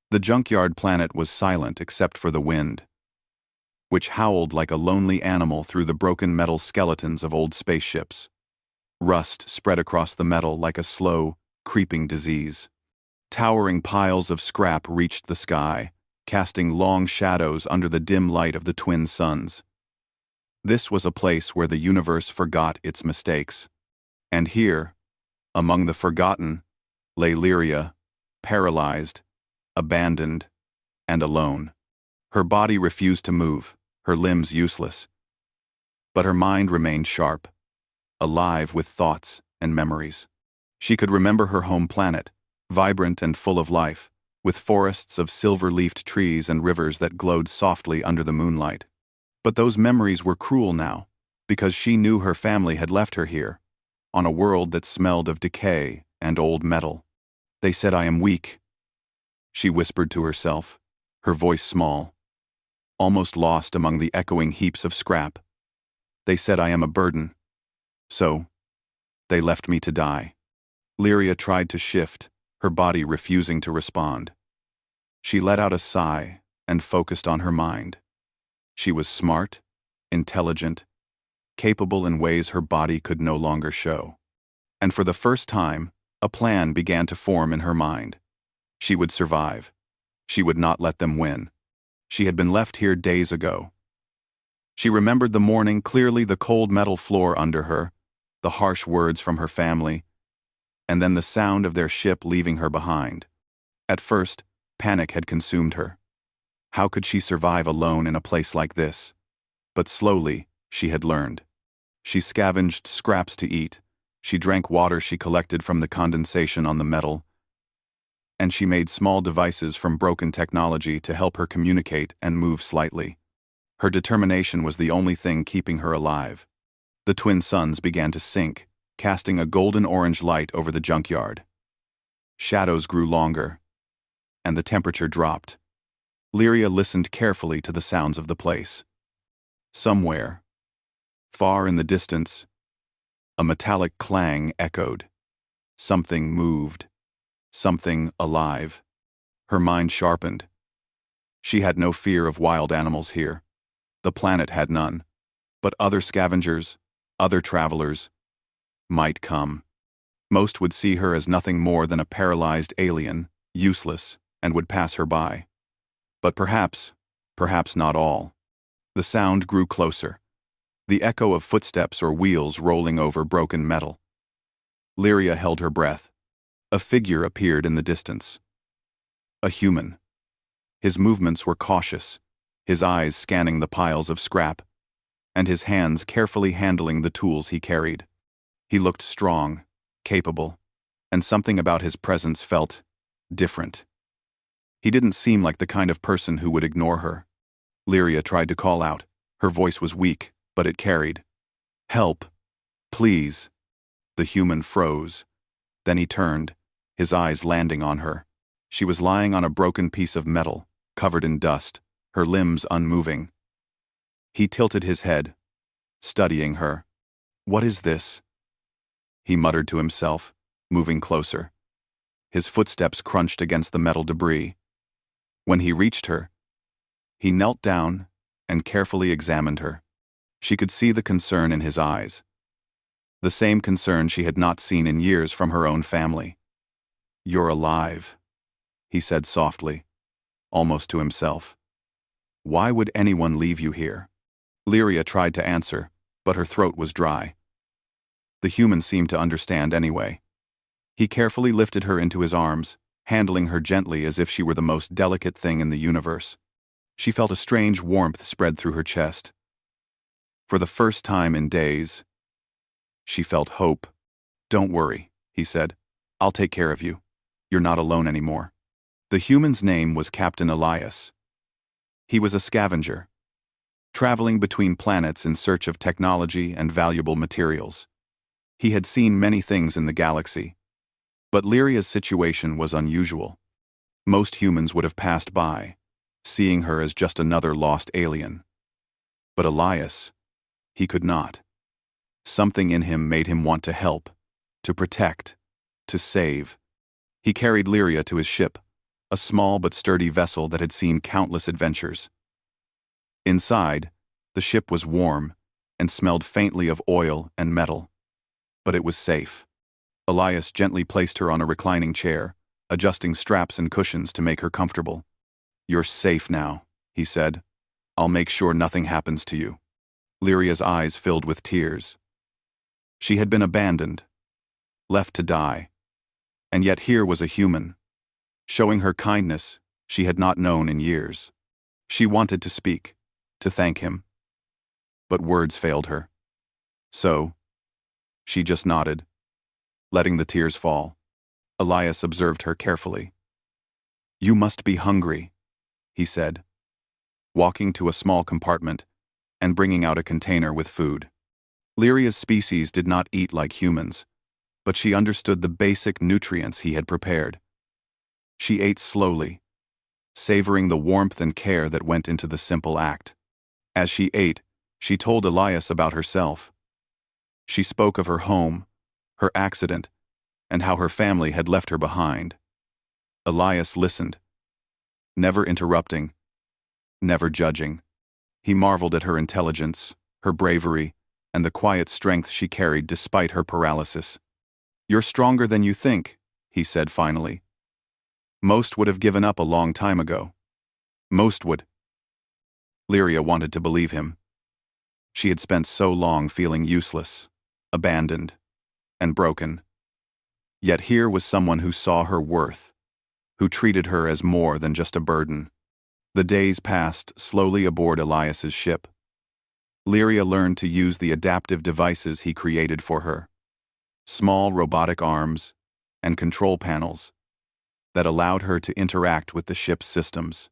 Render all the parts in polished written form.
The Junkyard planet was silent except for the wind, which howled like a lonely animal through the broken metal skeletons of old spaceships. Rust spread across the metal like a slow, creeping disease. Towering piles of scrap reached the sky, casting long shadows under the dim light of the twin suns. This was a place where the universe forgot its mistakes. And here, among the forgotten, lay Lyria, paralyzed, abandoned, and alone. Her body refused to move, her limbs useless. But her mind remained sharp, alive with thoughts and memories. She could remember her home planet, vibrant and full of life, with forests of silver-leafed trees and rivers that glowed softly under the moonlight. But those memories were cruel now, because she knew her family had left her here, on a world that smelled of decay and old metal. "They said I am weak," she whispered to herself, her voice small, almost lost among the echoing heaps of scrap. "They said I am a burden. So, they left me to die." Lyria tried to shift, her body refusing to respond. She let out a sigh and focused on her mind. She was smart, intelligent, capable in ways her body could no longer show. And for the first time, a plan began to form in her mind. She would survive. She would not let them win. She had been left here days ago. She remembered the morning clearly, the cold metal floor under her, the harsh words from her family, and then the sound of their ship leaving her behind. At first, panic had consumed her. How could she survive alone in a place like this? But slowly, she had learned. She scavenged scraps to eat, she drank water she collected from the condensation on the metal, and she made small devices from broken technology to help her communicate and move slightly. Her determination was the only thing keeping her alive. The twin suns began to sink, casting a golden-orange light over the junkyard. Shadows grew longer, and the temperature dropped. Lyria listened carefully to the sounds of the place. Somewhere, far in the distance, a metallic clang echoed. Something moved. Something alive. Her mind sharpened. She had no fear of wild animals here. The planet had none. But other scavengers, other travelers, might come. Most would see her as nothing more than a paralyzed alien, useless, and would pass her by. But perhaps not all. The sound grew closer. The echo of footsteps or wheels rolling over broken metal. Lyria held her breath. A figure appeared in the distance. A human. His movements were cautious, his eyes scanning the piles of scrap, and his hands carefully handling the tools he carried. He looked strong, capable, and something about his presence felt different. He didn't seem like the kind of person who would ignore her. Lyria tried to call out. Her voice was weak, but it carried. "Help! Please!" The human froze. Then he turned, his eyes landing on her. She was lying on a broken piece of metal, covered in dust, her limbs unmoving. He tilted his head, studying her. "What is this?" he muttered to himself, moving closer. His footsteps crunched against the metal debris. When he reached her, he knelt down and carefully examined her. She could see the concern in his eyes. The same concern she had not seen in years from her own family. "You're alive," he said softly, almost to himself. "Why would anyone leave you here?" Lyria tried to answer, but her throat was dry. The human seemed to understand anyway. He carefully lifted her into his arms, handling her gently as if she were the most delicate thing in the universe. She felt a strange warmth spread through her chest. For the first time in days, she felt hope. "Don't worry," he said. "I'll take care of you. You're not alone anymore." The human's name was Captain Elias. He was a scavenger, traveling between planets in search of technology and valuable materials. He had seen many things in the galaxy, but Lyria's situation was unusual. Most humans would have passed by, seeing her as just another lost alien. But Elias, he could not. Something in him made him want to help, to protect, to save. He carried Lyria to his ship, a small but sturdy vessel that had seen countless adventures. Inside, the ship was warm and smelled faintly of oil and metal. But it was safe. Elias gently placed her on a reclining chair, adjusting straps and cushions to make her comfortable. "You're safe now," he said. "I'll make sure nothing happens to you." Lyria's eyes filled with tears. She had been abandoned, left to die. And yet here was a human, showing her kindness she had not known in years. She wanted to speak, to thank him. But words failed her. So, she just nodded, letting the tears fall. Elias observed her carefully. "You must be hungry," he said, walking to a small compartment and bringing out a container with food. Lyria's species did not eat like humans, but she understood the basic nutrients he had prepared. She ate slowly, savoring the warmth and care that went into the simple act. As she ate, she told Elias about herself. She spoke of her home, her accident, and how her family had left her behind. Elias listened, never interrupting, never judging. He marveled at her intelligence, her bravery, and the quiet strength she carried despite her paralysis. "You're stronger than you think," he said finally. "Most would have given up a long time ago. Most would." Lyria wanted to believe him. She had spent so long feeling useless, abandoned, and broken. Yet here was someone who saw her worth, who treated her as more than just a burden. The days passed slowly aboard Elias's ship. Lyria learned to use the adaptive devices he created for her. Small robotic arms and control panels that allowed her to interact with the ship's systems.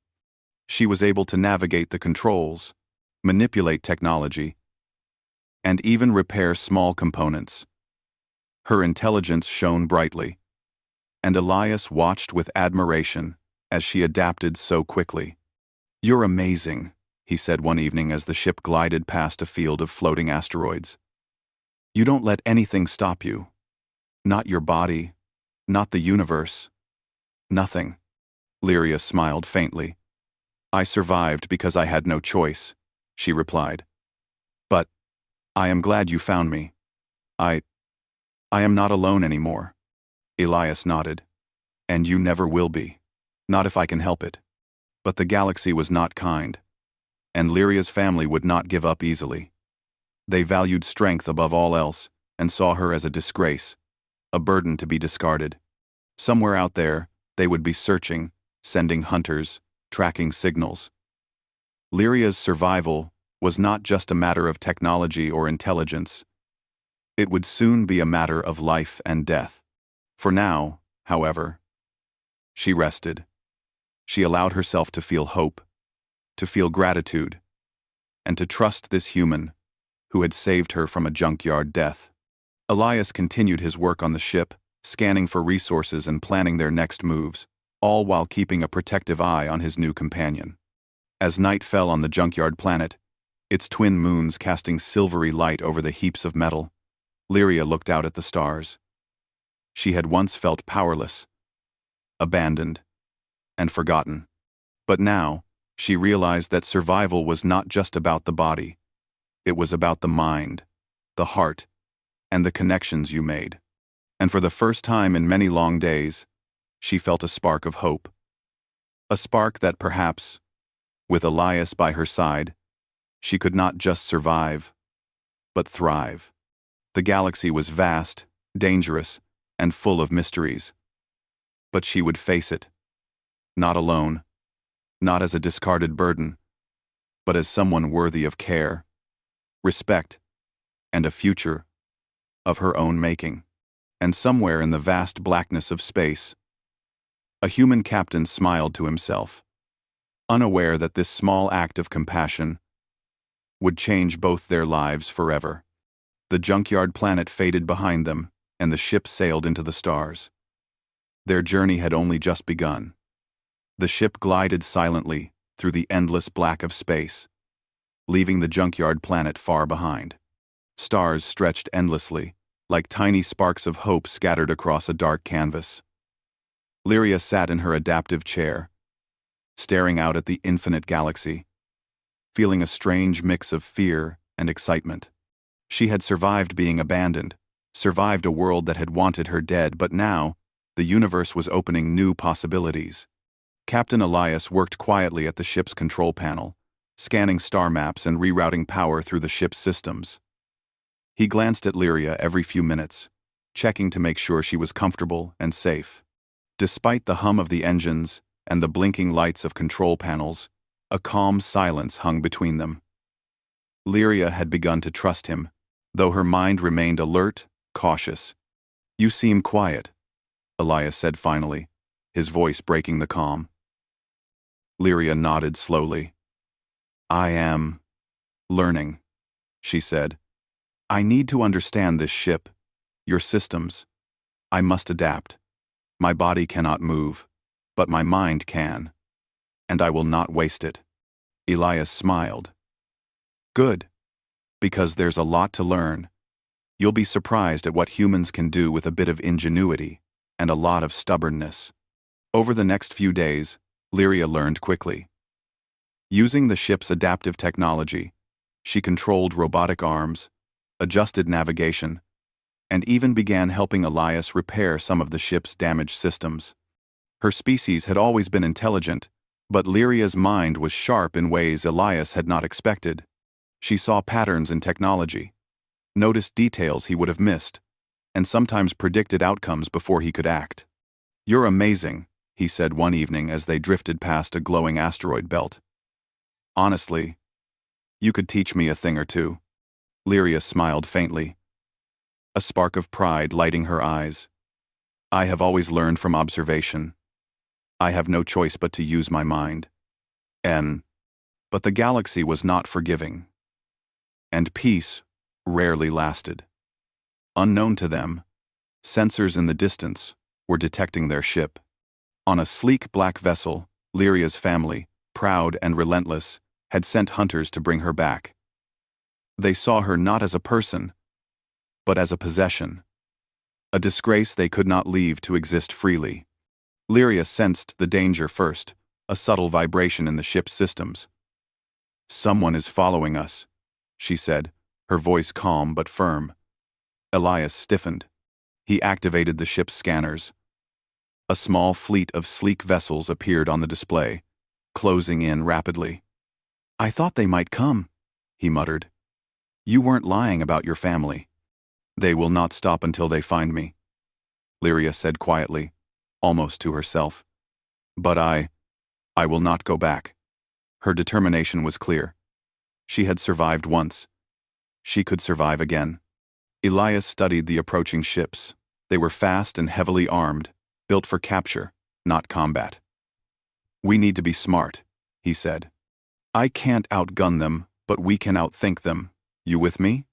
She was able to navigate the controls, manipulate technology, and even repair small components. Her intelligence shone brightly, and Elias watched with admiration as she adapted so quickly. "You're amazing," he said one evening as the ship glided past a field of floating asteroids. "You don't let anything stop you. Not your body, not the universe. Nothing." Lyria smiled faintly. "I survived because I had no choice," she replied. "But I am glad you found me. I am not alone anymore." Elias nodded. "And you never will be. Not if I can help it." But the galaxy was not kind, and Lyria's family would not give up easily. They valued strength above all else and saw her as a disgrace, a burden to be discarded. Somewhere out there, they would be searching, sending hunters, tracking signals. Lyria's survival was not just a matter of technology or intelligence. It would soon be a matter of life and death. For now, however, she rested. She allowed herself to feel hope, to feel gratitude, and to trust this human who had saved her from a junkyard death. Elias continued his work on the ship, scanning for resources and planning their next moves, all while keeping a protective eye on his new companion. As night fell on the junkyard planet, its twin moons casting silvery light over the heaps of metal, Lyria looked out at the stars. She had once felt powerless, abandoned, and forgotten. But now, she realized that survival was not just about the body. It was about the mind, the heart, and the connections you made. And for the first time in many long days, she felt a spark of hope. A spark that perhaps, with Elias by her side, she could not just survive, but thrive. The galaxy was vast, dangerous, and full of mysteries. But she would face it. Not alone, not as a discarded burden, but as someone worthy of care, respect, and a future of her own making. And somewhere in the vast blackness of space, a human captain smiled to himself, unaware that this small act of compassion would change both their lives forever. The junkyard planet faded behind them, and the ship sailed into the stars. Their journey had only just begun. The ship glided silently through the endless black of space, leaving the junkyard planet far behind. Stars stretched endlessly, like tiny sparks of hope scattered across a dark canvas. Lyria sat in her adaptive chair, staring out at the infinite galaxy, feeling a strange mix of fear and excitement. She had survived being abandoned, survived a world that had wanted her dead, but now, the universe was opening new possibilities. Captain Elias worked quietly at the ship's control panel, scanning star maps and rerouting power through the ship's systems. He glanced at Lyria every few minutes, checking to make sure she was comfortable and safe. Despite the hum of the engines and the blinking lights of control panels, a calm silence hung between them. Lyria had begun to trust him, though her mind remained alert, cautious. "You seem quiet," Elias said finally, his voice breaking the calm. Lyria nodded slowly. "I am learning," she said. "I need to understand this ship, your systems. I must adapt. My body cannot move, but my mind can, and I will not waste it." Elias smiled. "Good, because there's a lot to learn. You'll be surprised at what humans can do with a bit of ingenuity and a lot of stubbornness." Over the next few days, Lyria learned quickly. Using the ship's adaptive technology, she controlled robotic arms, adjusted navigation, and even began helping Elias repair some of the ship's damaged systems. Her species had always been intelligent, but Lyria's mind was sharp in ways Elias had not expected. She saw patterns in technology, noticed details he would have missed, and sometimes predicted outcomes before he could act. "You're amazing," he said one evening as they drifted past a glowing asteroid belt. "Honestly, you could teach me a thing or two." Lyria smiled faintly, a spark of pride lighting her eyes. "I have always learned from observation. I have no choice but to use my mind." But the galaxy was not forgiving, and peace rarely lasted. Unknown to them, sensors in the distance were detecting their ship. On a sleek black vessel, Lyria's family, proud and relentless, had sent hunters to bring her back. They saw her not as a person, but as a possession, a disgrace they could not leave to exist freely. Lyria sensed the danger first, a subtle vibration in the ship's systems. "Someone is following us," she said, her voice calm but firm. Elias stiffened. He activated the ship's scanners. A small fleet of sleek vessels appeared on the display, closing in rapidly. "I thought they might come," he muttered. "You weren't lying about your family." "They will not stop until they find me," Lyria said quietly, almost to herself. "But I will not go back." Her determination was clear. She had survived once. She could survive again. Elias studied the approaching ships. They were fast and heavily armed, built for capture, not combat. "We need to be smart," he said. "I can't outgun them, but we can outthink them. You with me?"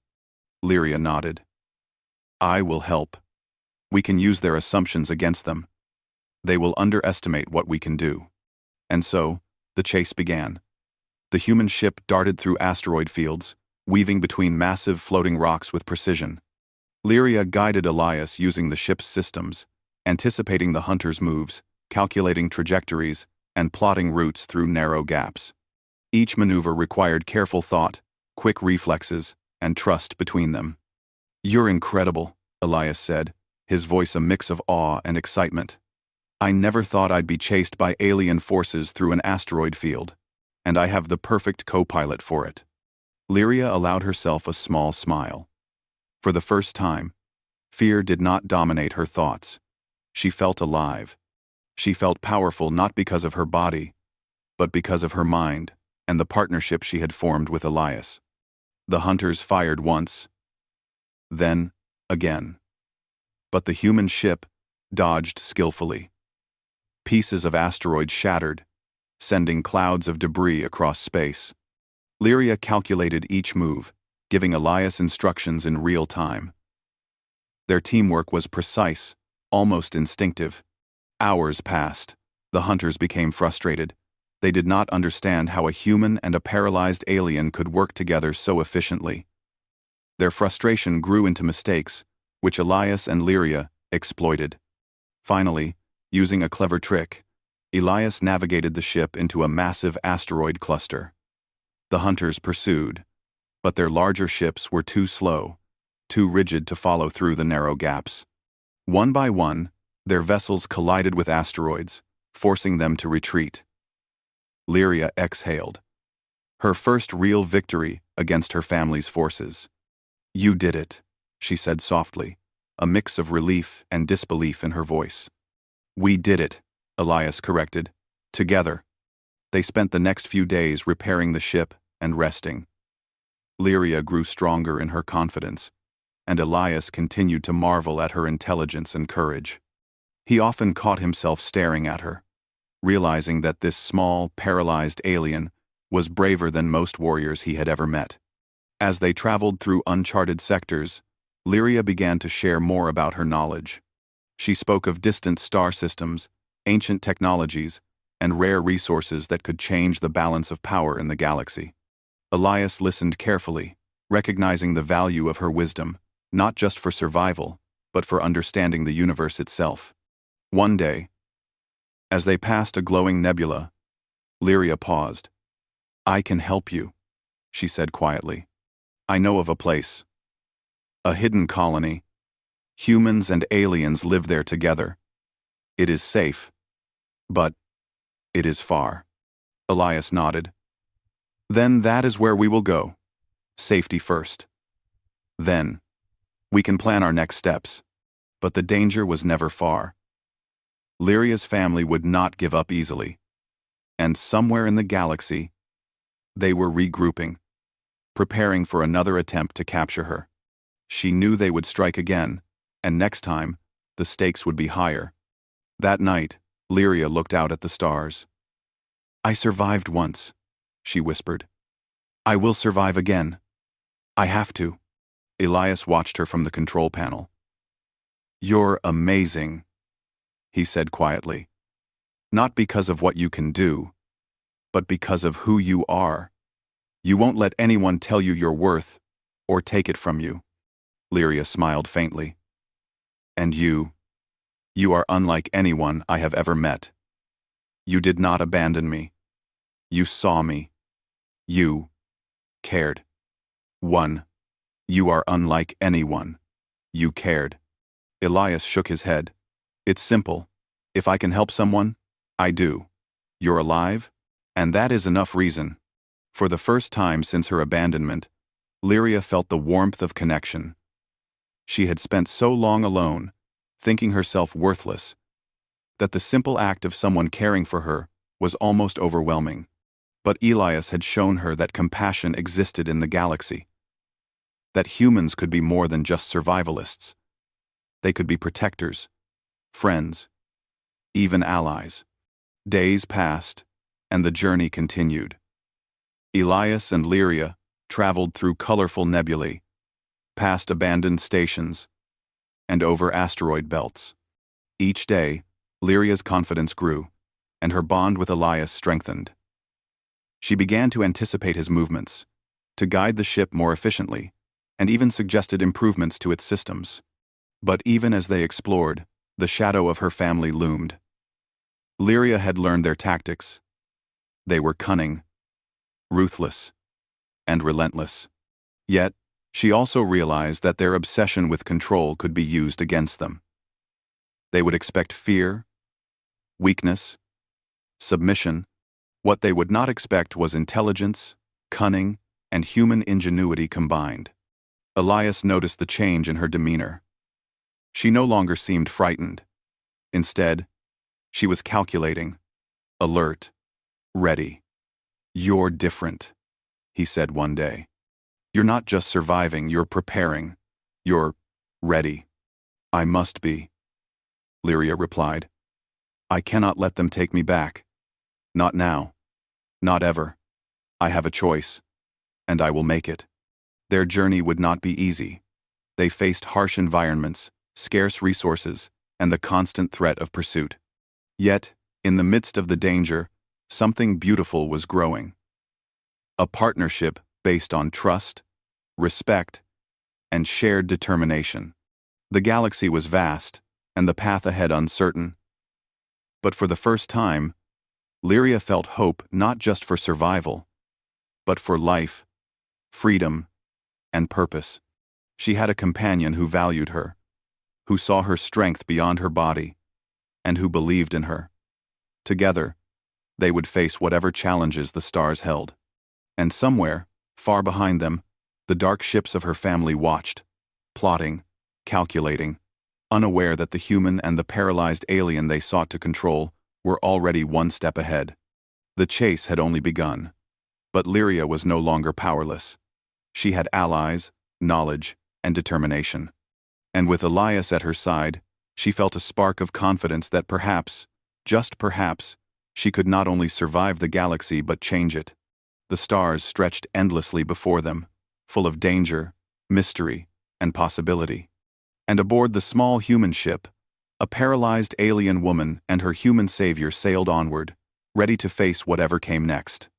Lyria nodded. "I will help. We can use their assumptions against them. They will underestimate what we can do." And so, the chase began. The human ship darted through asteroid fields, weaving between massive floating rocks with precision. Lyria guided Elias using the ship's systems, anticipating the hunter's moves, calculating trajectories, and plotting routes through narrow gaps. Each maneuver required careful thought, quick reflexes, and trust between them. "You're incredible," Elias said, his voice a mix of awe and excitement. "I never thought I'd be chased by alien forces through an asteroid field, and I have the perfect co-pilot for it." Lyria allowed herself a small smile. For the first time, fear did not dominate her thoughts. She felt alive. She felt powerful not because of her body, but because of her mind and the partnership she had formed with Elias. The hunters fired once, then again. But the human ship dodged skillfully. Pieces of asteroid shattered, sending clouds of debris across space. Lyria calculated each move, giving Elias instructions in real time. Their teamwork was precise, almost instinctive. Hours passed. The hunters became frustrated. They did not understand how a human and a paralyzed alien could work together so efficiently. Their frustration grew into mistakes, which Elias and Lyria exploited. Finally, Using a clever trick, Elias navigated the ship into a massive asteroid cluster. The hunters pursued, but their larger ships were too slow, too rigid to follow through the narrow gaps. One by one, their vessels collided with asteroids, forcing them to retreat. Lyria exhaled. Her first real victory against her family's forces. "You did it," she said softly, a mix of relief and disbelief in her voice. "We did it," Elias corrected. "Together." They spent the next few days repairing the ship and resting. Lyria grew stronger in her confidence, and Elias continued to marvel at her intelligence and courage. He often caught himself staring at her, realizing that this small, paralyzed alien was braver than most warriors he had ever met. As they traveled through uncharted sectors, Lyria began to share more about her knowledge. She spoke of distant star systems, ancient technologies, and rare resources that could change the balance of power in the galaxy. Elias listened carefully, recognizing the value of her wisdom, not just for survival, but for understanding the universe itself. One day, as they passed a glowing nebula, Lyria paused. "I can help you," she said quietly. "I know of a place. A hidden colony. Humans and aliens live there together. It is safe, but it is far." Elias nodded. "Then that is where we will go. Safety first. Then, we can plan our next steps." But the danger was never far. Lyria's family would not give up easily. And somewhere in the galaxy, they were regrouping, preparing for another attempt to capture her. She knew they would strike again, and next time, the stakes would be higher. That night, Lyria looked out at the stars. "I survived once," she whispered. "I will survive again. I have to." Elias watched her from the control panel. "You're amazing," he said quietly. "Not because of what you can do, but because of who you are. You won't let anyone tell you your worth or take it from you." Lyria smiled faintly. "And you are unlike anyone I have ever met. You did not abandon me. You saw me. You cared. You are unlike anyone. You cared." Elias shook his head. "It's simple. If I can help someone, I do. You're alive, and that is enough reason." For the first time since her abandonment, Lyria felt the warmth of connection. She had spent so long alone, thinking herself worthless, that the simple act of someone caring for her was almost overwhelming. But Elias had shown her that compassion existed in the galaxy. That humans could be more than just survivalists. They could be protectors, friends, even allies. Days passed, and the journey continued. Elias and Lyria traveled through colorful nebulae, past abandoned stations, and over asteroid belts. Each day, Lyria's confidence grew, and her bond with Elias strengthened. She began to anticipate his movements, to guide the ship more efficiently, and even suggested improvements to its systems. But even as they explored, the shadow of her family loomed. Lyria had learned their tactics. They were cunning, ruthless, and relentless. Yet, she also realized that their obsession with control could be used against them. They would expect fear, weakness, submission. What they would not expect was intelligence, cunning, and human ingenuity combined. Elias noticed the change in her demeanor. She no longer seemed frightened. Instead, she was calculating, alert, ready. "You're different," he said one day. "You're not just surviving, you're preparing. You're ready." "I must be," Lyria replied. "I cannot let them take me back. Not now. Not ever. I have a choice, and I will make it." Their journey would not be easy. They faced harsh environments, scarce resources, and the constant threat of pursuit. Yet, in the midst of the danger, something beautiful was growing. A partnership based on trust, respect, and shared determination. The galaxy was vast, and the path ahead uncertain, But for the first time, Lyria felt hope not just for survival, but for life, freedom, and purpose. She had a companion who valued her, who saw her strength beyond her body, and who believed in her. Together, they would face whatever challenges the stars held. And somewhere, far behind them, the dark ships of her family watched, plotting, calculating, unaware that the human and the paralyzed alien they sought to control were already one step ahead. The chase had only begun, but Lyria was no longer powerless. She had allies, knowledge, and determination. And with Elias at her side, she felt a spark of confidence that perhaps, just perhaps, she could not only survive the galaxy but change it. The stars stretched endlessly before them, full of danger, mystery, and possibility. And aboard the small human ship, a paralyzed alien woman and her human savior sailed onward, ready to face whatever came next.